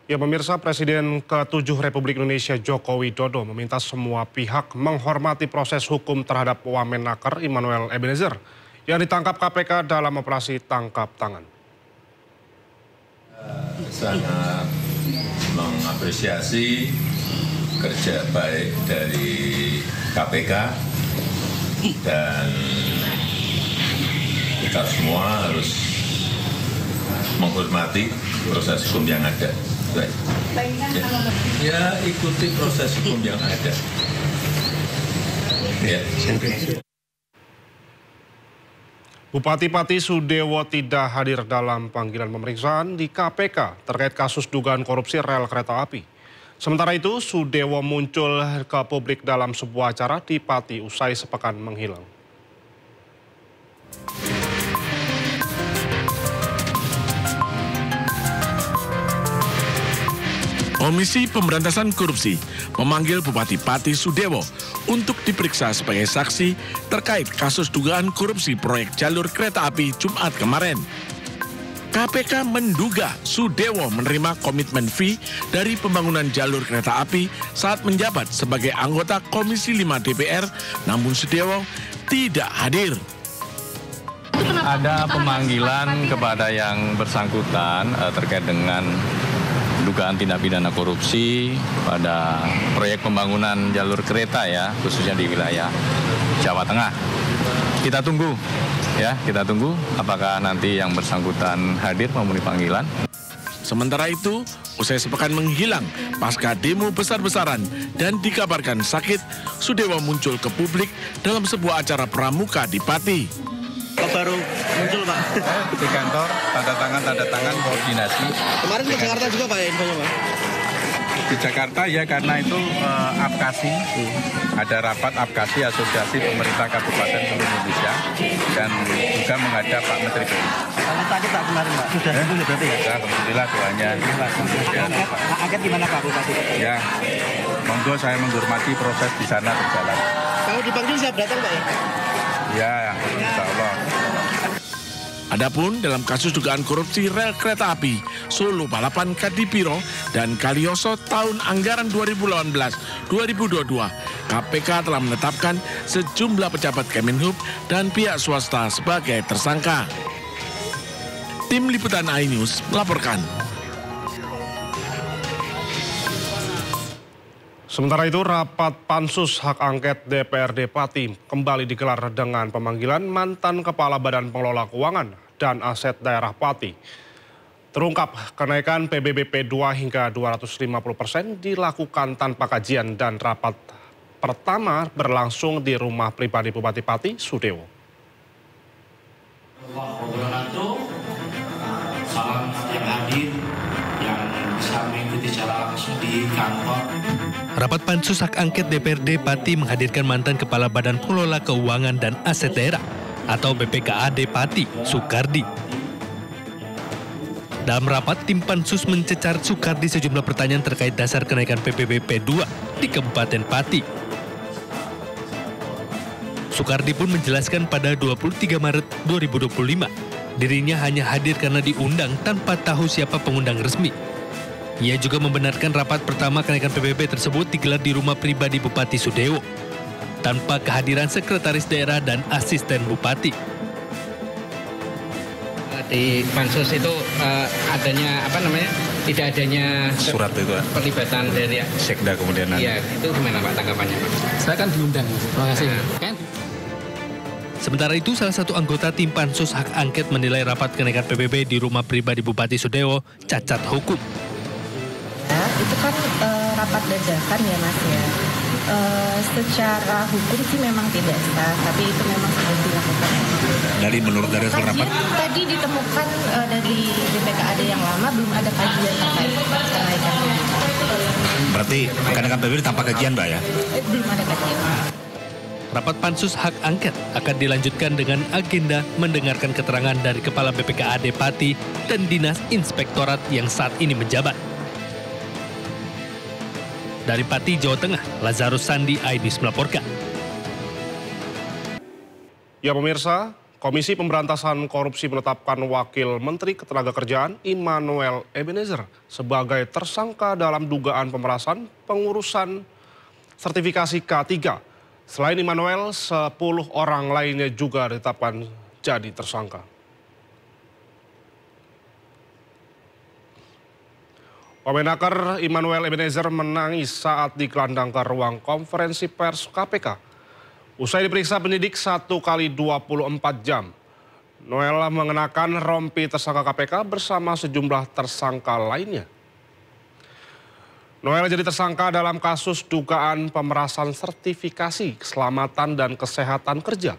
Ya pemirsa, Presiden ke-7 Republik Indonesia Joko Widodo meminta semua pihak menghormati proses hukum terhadap Wamenaker Immanuel Ebenezer yang ditangkap KPK dalam operasi tangkap tangan. Sangat mengapresiasi kerja baik dari KPK dan kita semua harus menghormati proses hukum yang ada. Ya, ikuti proses hukum yang ada. Ya. Bupati Pati Sudewo tidak hadir dalam panggilan pemeriksaan di KPK terkait kasus dugaan korupsi rel kereta api. Sementara itu, Sudewo muncul ke publik dalam sebuah acara di Pati usai sepekan menghilang. Komisi Pemberantasan Korupsi memanggil Bupati Pati Sudewo untuk diperiksa sebagai saksi terkait kasus dugaan korupsi proyek jalur kereta api Jumat kemarin. KPK menduga Sudewo menerima komitmen fee dari pembangunan jalur kereta api saat menjabat sebagai anggota Komisi 5 DPR, namun Sudewo tidak hadir. Ada pemanggilan kepada yang bersangkutan terkait dengan dugaan tindak pidana korupsi pada proyek pembangunan jalur kereta ya, khususnya di wilayah Jawa Tengah. Kita tunggu apakah nanti yang bersangkutan hadir memenuhi panggilan. Sementara itu, usai sepekan menghilang pasca demo besar-besaran dan dikabarkan sakit, Sudewo muncul ke publik dalam sebuah acara pramuka di Pati. Baru muncul Pak? Di kantor, tanda tangan koordinasi. Kemarin ke Jakarta juga Pak ya infonya Pak? Di Jakarta ya karena itu APKASI, ada rapat APKASI Asosiasi Pemerintah Kabupaten seluruh Indonesia dan juga menghadap Pak Menteri PU. Kalau sakit Pak kemarin Pak? Sudah sembuh ya berarti ya? Ya, alhamdulillah doanya. Angket gimana Pak Bupati? Ya, monggo saya menghormati proses di sana berjalan. Kalau dipanggil siap datang Pak ya? Ya, insya Allah. Adapun dalam kasus dugaan korupsi rel kereta api Solo Balapan Kadipiro dan Kalioso tahun anggaran 2018-2022, KPK telah menetapkan sejumlah pejabat Kemenhub dan pihak swasta sebagai tersangka. Tim Liputan iNews melaporkan. Sementara itu, rapat Pansus Hak Angket DPRD Pati kembali digelar dengan pemanggilan mantan Kepala Badan Pengelola Keuangan dan Aset Daerah Pati. Terungkap kenaikan PBBP 2 hingga 250% dilakukan tanpa kajian dan rapat pertama berlangsung di rumah pribadi Bupati Pati Sudewo. Salam yang hadir yang bisa mengikuti secara langsung di kantor. Rapat Pansus Hak Angket DPRD Pati menghadirkan mantan Kepala Badan Pengelola Keuangan dan Aset Daerah atau BPKAD Pati, Sukardi. Dalam rapat, tim Pansus mencecar Sukardi sejumlah pertanyaan terkait dasar kenaikan PBBP 2 di Kabupaten Pati. Sukardi pun menjelaskan pada 23 Maret 2025, dirinya hanya hadir karena diundang tanpa tahu siapa pengundang resmi. Ia juga membenarkan rapat pertama kenaikan PBB tersebut digelar di rumah pribadi Bupati Sudewo, tanpa kehadiran sekretaris daerah dan asisten bupati. Di Pansus itu tidak adanya Surat itu pelibatan dari Sekda kemudian. Iya, itu gimana Pak tanggapannya? Saya kan diundang, terima kasih. Sementara itu, salah satu anggota tim Pansus Hak Angket menilai rapat kenaikan PBB di rumah pribadi Bupati Sudewo cacat hukum. Itu kan rapat dadakan ya Mas ya. Secara hukum sih memang tidak sah, tapi itu memang harus dilakukan. Dari hasil rapat? Tadi ditemukan dari BPKAD yang lama belum ada kajian terkait kenaikan. Berarti kenaikan PBB tanpa kajian Mbak ya? Belum ada kajian. Rapat Pansus Hak Angket akan dilanjutkan dengan agenda mendengarkan keterangan dari Kepala BPKAD Pati dan Dinas Inspektorat yang saat ini menjabat. Dari Pati, Jawa Tengah, Lazarus Sandi, iNews melaporkan. Ya pemirsa, Komisi Pemberantasan Korupsi menetapkan Wakil Menteri Ketenagakerjaan Immanuel Ebenezer sebagai tersangka dalam dugaan pemerasan pengurusan sertifikasi K3. Selain Immanuel, 10 orang lainnya juga ditetapkan jadi tersangka. Wamenaker Immanuel Ebenezer menangis saat digelandang ke ruang konferensi pers KPK. Usai diperiksa penyidik 1 kali 24 jam. Noel mengenakan rompi tersangka KPK bersama sejumlah tersangka lainnya. Noel jadi tersangka dalam kasus dugaan pemerasan sertifikasi keselamatan dan kesehatan kerja.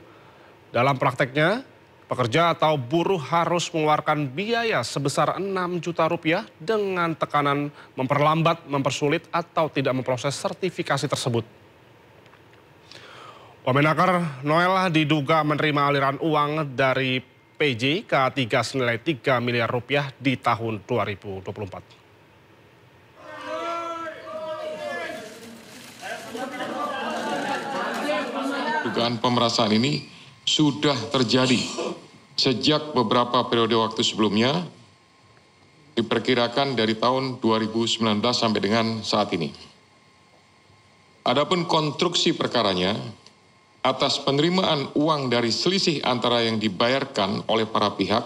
Dalam prakteknya, pekerja atau buruh harus mengeluarkan biaya sebesar 6 juta rupiah dengan tekanan memperlambat, mempersulit, atau tidak memproses sertifikasi tersebut. Wamenaker Noel diduga menerima aliran uang dari PJ K3 senilai 3 miliar rupiah di tahun 2024. Dugaan pemerasan ini sudah terjadi sejak beberapa periode waktu sebelumnya, diperkirakan dari tahun 2019 sampai dengan saat ini. Adapun konstruksi perkaranya, atas penerimaan uang dari selisih antara yang dibayarkan oleh para pihak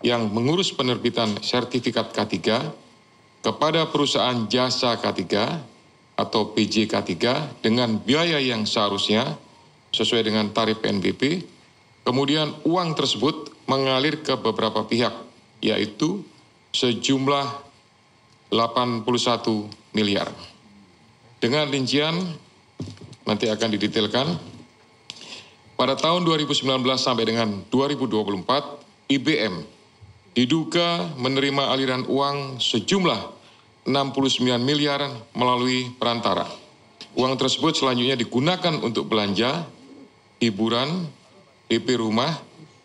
yang mengurus penerbitan sertifikat K3 kepada perusahaan jasa K3 atau PJ K3 dengan biaya yang seharusnya sesuai dengan tarif PNBP, kemudian uang tersebut mengalir ke beberapa pihak, yaitu sejumlah 81 miliar. Dengan rincian, nanti akan didetailkan, pada tahun 2019 sampai dengan 2024, IBM diduga menerima aliran uang sejumlah 69 miliar melalui perantara. Uang tersebut selanjutnya digunakan untuk belanja, hiburan, DP rumah,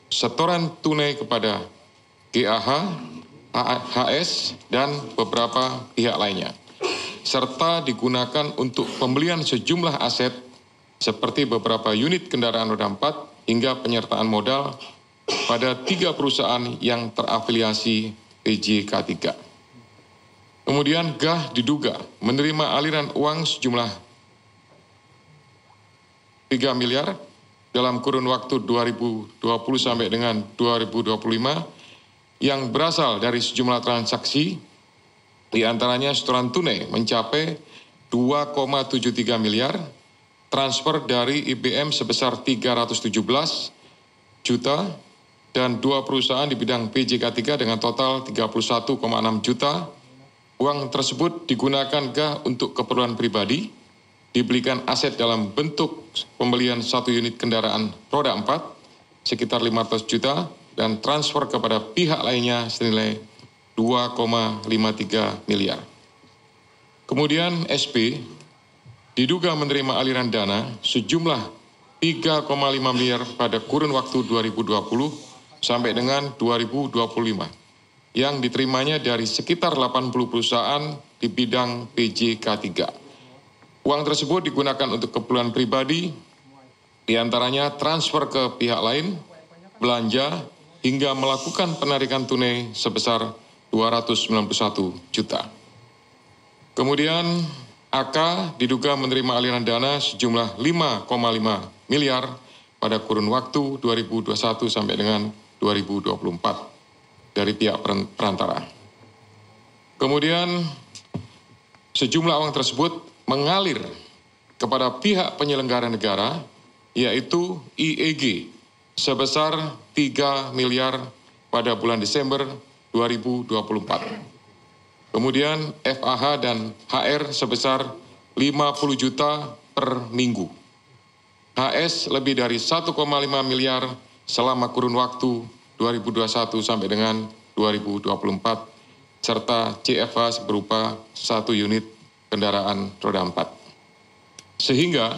setoran tunai kepada GAH, HS, dan beberapa pihak lainnya. Serta digunakan untuk pembelian sejumlah aset seperti beberapa unit kendaraan roda 4 hingga penyertaan modal pada 3 perusahaan yang terafiliasi PJ K3. Kemudian GAH diduga menerima aliran uang sejumlah 3 miliar dalam kurun waktu 2020 sampai dengan 2025 yang berasal dari sejumlah transaksi, diantaranya setoran tunai mencapai 2,73 miliar, transfer dari IBM sebesar 317 juta, dan 2 perusahaan di bidang PJ K3 dengan total 31,6 juta. Uang tersebut digunakan untuk keperluan pribadi, dibelikan aset dalam bentuk pembelian 1 unit kendaraan roda 4 sekitar 500 juta dan transfer kepada pihak lainnya senilai 2,53 miliar. Kemudian SP diduga menerima aliran dana sejumlah 3,5 miliar pada kurun waktu 2020 sampai dengan 2025 yang diterimanya dari sekitar 80 perusahaan di bidang PJ K3. Uang tersebut digunakan untuk keperluan pribadi, diantaranya transfer ke pihak lain, belanja, hingga melakukan penarikan tunai sebesar 291 juta. Kemudian AK diduga menerima aliran dana sejumlah 5,5 miliar pada kurun waktu 2021 sampai dengan 2024 dari pihak perantara. Kemudian sejumlah uang tersebut mengalir kepada pihak penyelenggara negara, yaitu IEG, sebesar 3 miliar pada bulan Desember 2024. Kemudian FAH dan HR sebesar 50 juta per minggu. HS lebih dari 1,5 miliar selama kurun waktu 2021 sampai dengan 2024, serta CFA berupa 1 unit kendaraan roda 4. Sehingga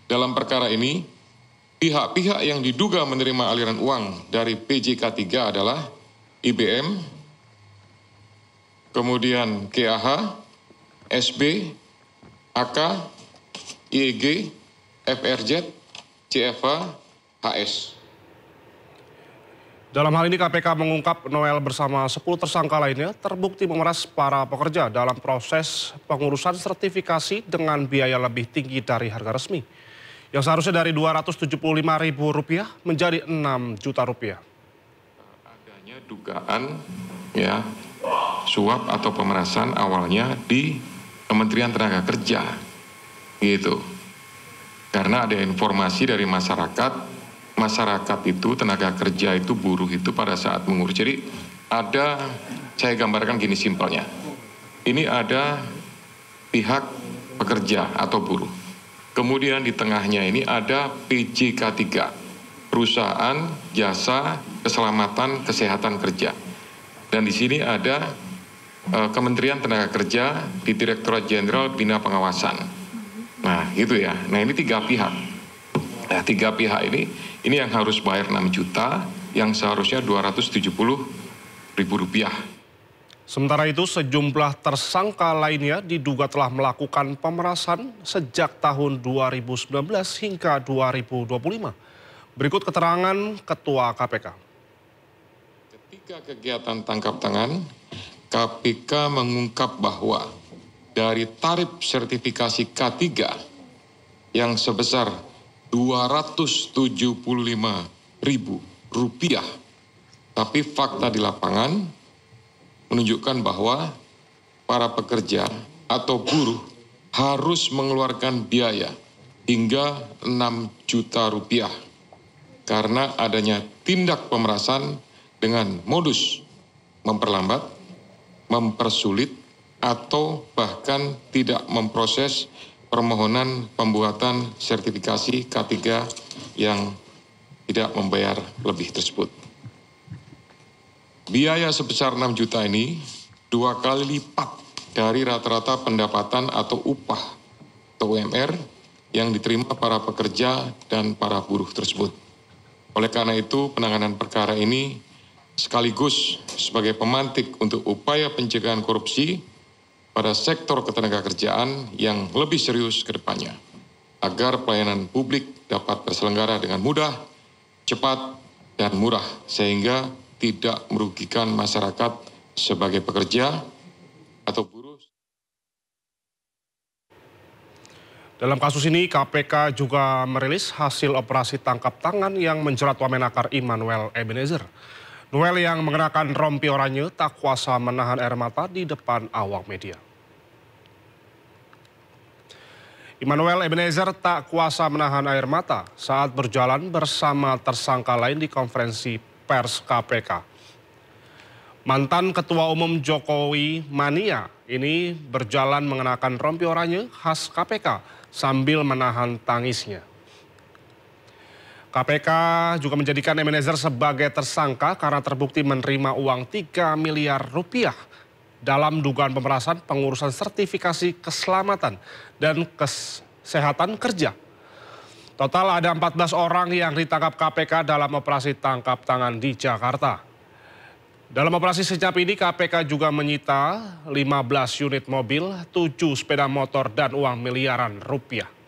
dalam perkara ini, pihak-pihak yang diduga menerima aliran uang dari PJ K3 adalah IBM, kemudian GAH, SB, AK, IEG, FRZ, CFA, HS. Dalam hal ini KPK mengungkap Noel bersama 10 tersangka lainnya terbukti memeras para pekerja dalam proses pengurusan sertifikasi dengan biaya lebih tinggi dari harga resmi. Yang seharusnya dari Rp275.000 menjadi Rp6 juta. Adanya dugaan suap atau pemerasan awalnya di Kementerian Tenaga Kerja. Gitu. Karena ada informasi dari masyarakat itu tenaga kerja itu buruh itu pada saat mengurus. Jadi saya gambarkan gini simpelnya. Ini ada pihak pekerja atau buruh. Kemudian di tengahnya ini ada PJK3, Perusahaan Jasa Keselamatan Kesehatan Kerja. Dan di sini ada Kementerian Tenaga Kerja di Direktorat Jenderal Bina Pengawasan. Nah gitu ya, nah ini 3 pihak. Nah 3 pihak ini yang harus bayar 6 juta, yang seharusnya Rp270.000. Sementara itu sejumlah tersangka lainnya diduga telah melakukan pemerasan sejak tahun 2019 hingga 2025. Berikut keterangan Ketua KPK. Ketika kegiatan tangkap tangan, KPK mengungkap bahwa dari tarif sertifikasi K3 yang sebesar Rp275.000, tapi fakta di lapangan menunjukkan bahwa para pekerja atau buruh harus mengeluarkan biaya hingga Rp6 juta karena adanya tindak pemerasan dengan modus memperlambat, mempersulit, atau bahkan tidak memproses permohonan pembuatan sertifikasi K3 yang tidak membayar lebih tersebut. Biaya sebesar 6 juta ini 2 kali lipat dari rata-rata pendapatan atau upah atau UMR yang diterima para pekerja dan para buruh tersebut. Oleh karena itu, penanganan perkara ini sekaligus sebagai pemantik untuk upaya pencegahan korupsi pada sektor ketenagakerjaan yang lebih serius ke depannya, agar pelayanan publik dapat terselenggara dengan mudah, cepat, dan murah, sehingga tidak merugikan masyarakat sebagai pekerja atau buruh. Dalam kasus ini, KPK juga merilis hasil operasi tangkap tangan yang menjerat Wamenakar Immanuel Ebenezer. Noel yang mengenakan rompi oranye tak kuasa menahan air mata di depan awak media. Immanuel Ebenezer tak kuasa menahan air mata saat berjalan bersama tersangka lain di konferensi pers KPK. Mantan Ketua Umum Jokowi Mania ini berjalan mengenakan rompi oranye khas KPK sambil menahan tangisnya. KPK juga menjadikan Ebenezer sebagai tersangka karena terbukti menerima uang Rp3 miliar dalam dugaan pemerasan pengurusan sertifikasi keselamatan dan kesehatan kerja. Total ada 14 orang yang ditangkap KPK dalam operasi tangkap tangan di Jakarta. Dalam operasi senyap ini KPK juga menyita 15 unit mobil, 7 sepeda motor dan uang miliaran rupiah.